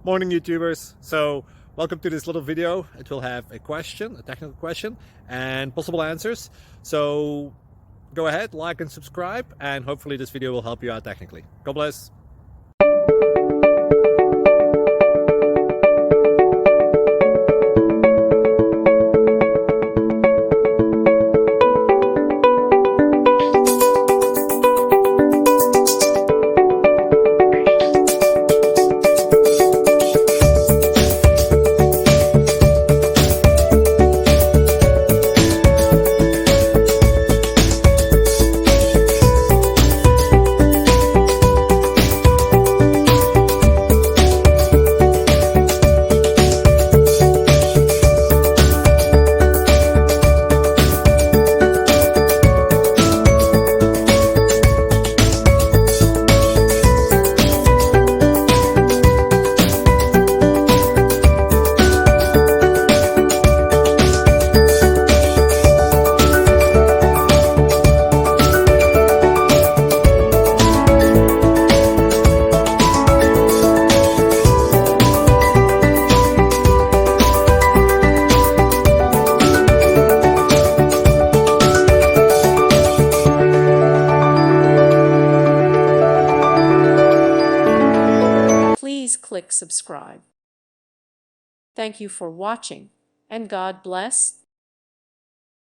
Morning YouTubers. So welcome to this little video. It will have a question, a technical question, and possible answers. So go ahead, like and subscribe, and hopefully this video will help you out technically. God bless. Please click subscribe. Thank you for watching, and God bless.